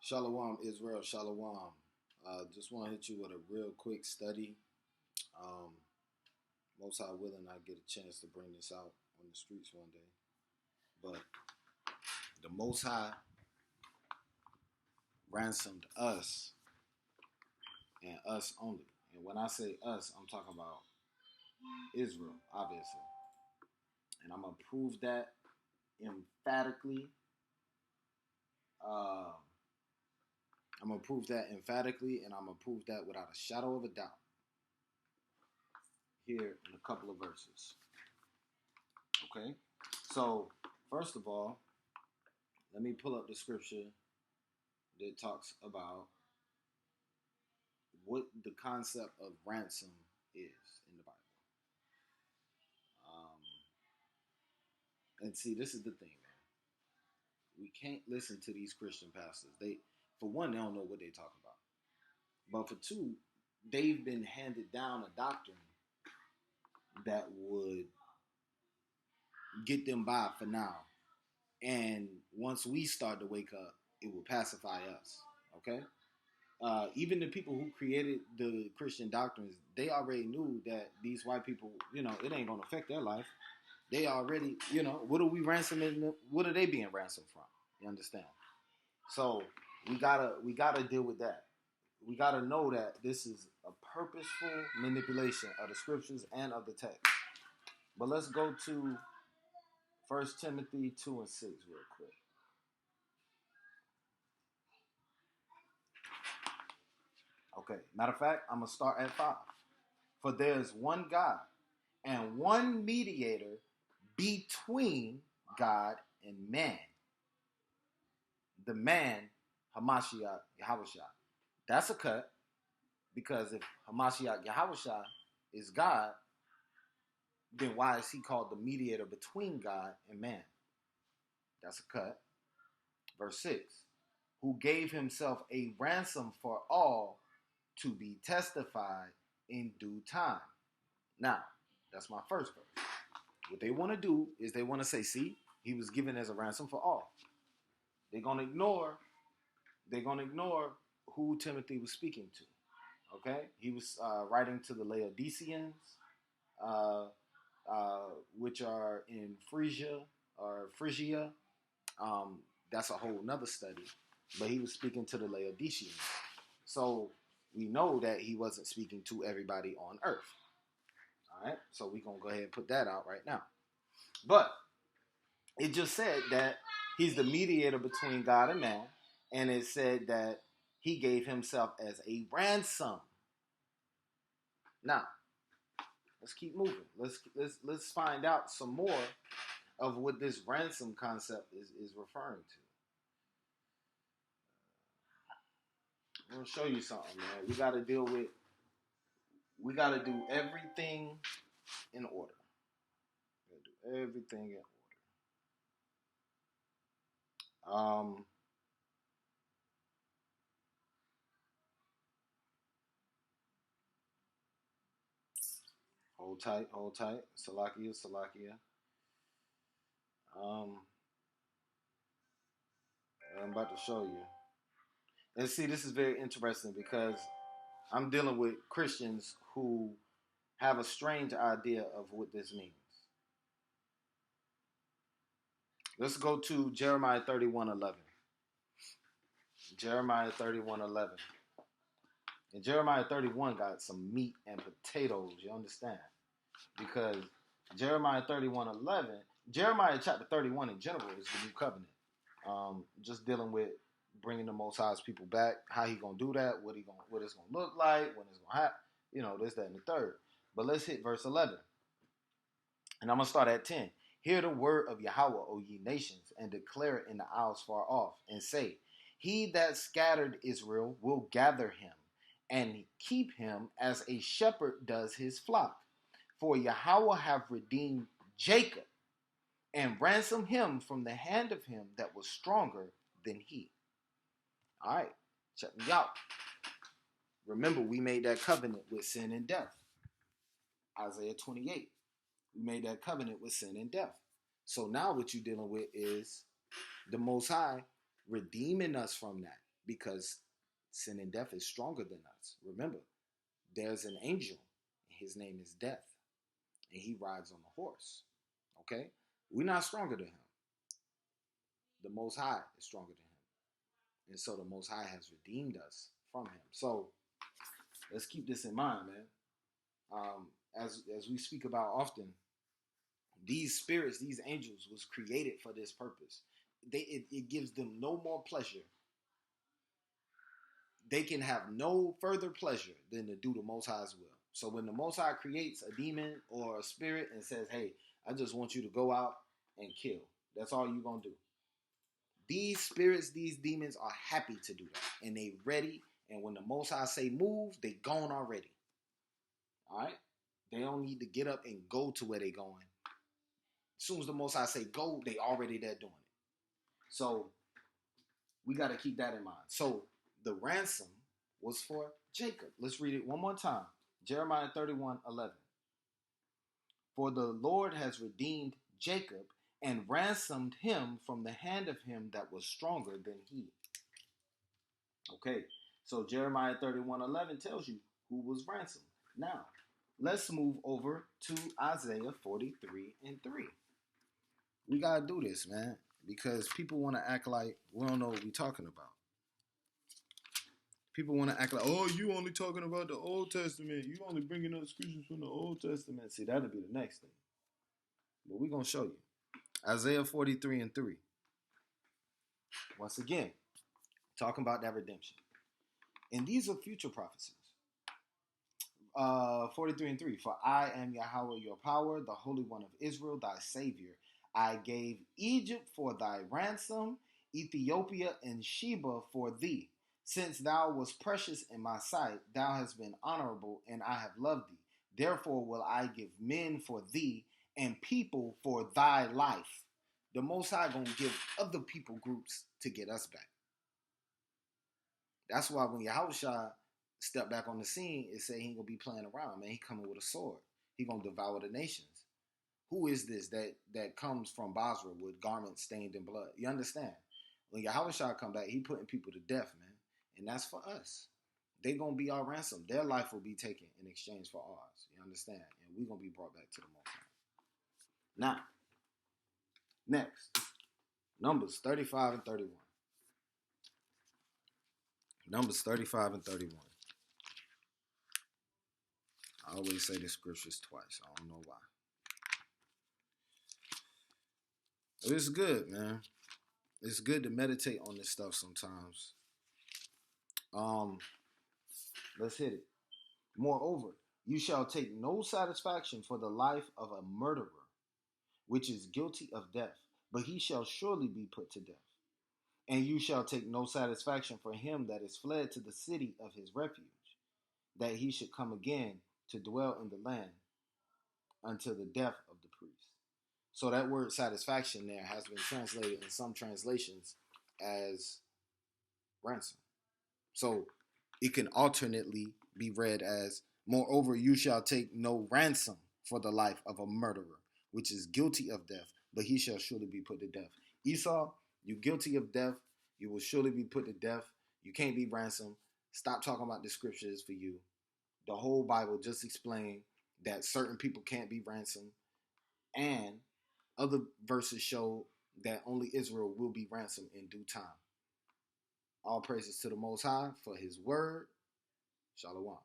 Shalom, Israel, Shalom. Just want to hit you with a real quick study. Um, Most High willing, I get a chance to bring this out on the streets one day. But the Most High ransomed us and us only. And when I say us, I'm talking about Israel, obviously. And I'm going to prove that emphatically. I'm going to prove that emphatically, and I'm going to prove that without a shadow of a doubt here in a couple of verses. Okay? So, first of all, let me pull up the scripture that talks about what the concept of ransom is in the Bible. And see, this is the thing, man. We can't listen to these Christian pastors. For one, they don't know what they're talking about. But for two, they've been handed down a doctrine that would get them by for now. And once we start to wake up, it will pacify us. Okay? Even the people who created the Christian doctrines, they already knew that these white people, it ain't going to affect their life. They already, what are we ransoming them? What are they being ransomed from? You understand? So we gotta deal with that. We gotta know that this is a purposeful manipulation of the scriptures and of the text. But let's go to 1 Timothy 2 and 6 real quick. Okay, matter of fact, I'm going to start at 5. For there's one God and one mediator between God and man. The man, Hamachiak Yahawashi. That's a cut, because if Hamachiak Yahawashi is God, then why is he called the mediator between God and man? That's a cut. Verse 6. Who gave himself a ransom for all to be testified in due time. Now, that's my first verse. What they want to do is they want to say, see, he was given as a ransom for all. They're going to ignore who Timothy was speaking to. Okay? He was writing to the Laodiceans, which are in Phrygia. That's a whole nother study. But he was speaking to the Laodiceans. So we know that he wasn't speaking to everybody on earth. All right? So we're going to go ahead and put that out right now. But it just said that he's the mediator between God and man. And it said that he gave himself as a ransom. Now, let's keep moving. Let's find out some more of what this ransom concept is referring to. I'm going to show you something, man. We got to do everything in order. We got to do everything in order. Hold tight. Salakia. I'm about to show you. And see, this is very interesting because I'm dealing with Christians who have a strange idea of what this means. Let's go to Jeremiah 31:11. Jeremiah 31:11. And Jeremiah 31 got some meat and potatoes, you understand? Because Jeremiah 31:11, Jeremiah chapter 31 in general is the new covenant. Just dealing with bringing the Most High's people back, how he gonna do that, what it's gonna look like, when it's gonna happen, this, that, and the third. But let's hit verse 11, and I'm gonna start at 10. Hear the word of Yahweh, O ye nations, and declare it in the isles far off, and say, He that scattered Israel will gather him, and keep him as a shepherd does his flock. For Yahweh have redeemed Jacob, and ransomed him from the hand of him that was stronger than he. All right, check me out. Remember, we made that covenant with sin and death. Isaiah 28. We made that covenant with sin and death. So now what you're dealing with is the Most High redeeming us from that. because sin and death is stronger than us. Remember, there's an angel, and his name is Death, and he rides on the horse. Okay? We're not stronger than him. The Most High is stronger than him. And so the Most High has redeemed us from him. So let's keep this in mind, man. As we speak about often, these spirits, these angels, was created for this purpose. It gives them no more pleasure. They can have no further pleasure than to do the Most High's will. So when the Most High creates a demon or a spirit and says, hey, I just want you to go out and kill. That's all you're going to do. These spirits, these demons are happy to do that. And they ready. And when the Most High say move, they gone already. All right? They don't need to get up and go to where they going. As soon as the Most High say go, they already there doing it. So we got to keep that in mind. So the ransom was for Jacob. Let's read it one more time. Jeremiah 31:11. For the Lord has redeemed Jacob and ransomed him from the hand of him that was stronger than he. Okay, so Jeremiah 31:11 tells you who was ransomed. Now, let's move over to Isaiah 43:3. We got to do this, man, because people want to act like we don't know what we're talking about. People want to act like, oh, you only talking about the Old Testament. You only bringing up scriptures from the Old Testament. See, that'll be the next thing. But we're going to show you. Isaiah 43:3. Once again, talking about that redemption. And these are future prophecies. 43:3. For I am Yahweh your power, the Holy One of Israel, thy Savior. I gave Egypt for thy ransom, Ethiopia and Sheba for thee. Since thou wast precious in my sight, thou hast been honorable, and I have loved thee. Therefore will I give men for thee, and people for thy life. The Most High gonna give other people groups to get us back. That's why when Yahawashi stepped back on the scene, it said he ain't gonna be playing around, man. He coming with a sword. He gonna devour the nations. Who is this that comes from Basra with garments stained in blood? You understand? When Yahawashi come back, he putting people to death, man. And that's for us. They going to be our ransom. Their life will be taken in exchange for ours. You understand? And we're going to be brought back to the Most High. Now, next, Numbers 35:31. Numbers 35:31. I always say the scriptures twice. I don't know why. It's good, man. It's good to meditate on this stuff sometimes. Let's hit it. Moreover, you shall take no satisfaction for the life of a murderer, which is guilty of death, but he shall surely be put to death. And you shall take no satisfaction for him that is fled to the city of his refuge, that he should come again to dwell in the land until the death of the priest. So that word satisfaction there has been translated in some translations as ransom. So it can alternately be read as, moreover, you shall take no ransom for the life of a murderer, which is guilty of death, but he shall surely be put to death. Esau, you're guilty of death. You will surely be put to death. You can't be ransomed. Stop talking about the scriptures for you. The whole Bible just explained that certain people can't be ransomed, and other verses show that only Israel will be ransomed in due time. All praises to the Most High for his word. Shalom.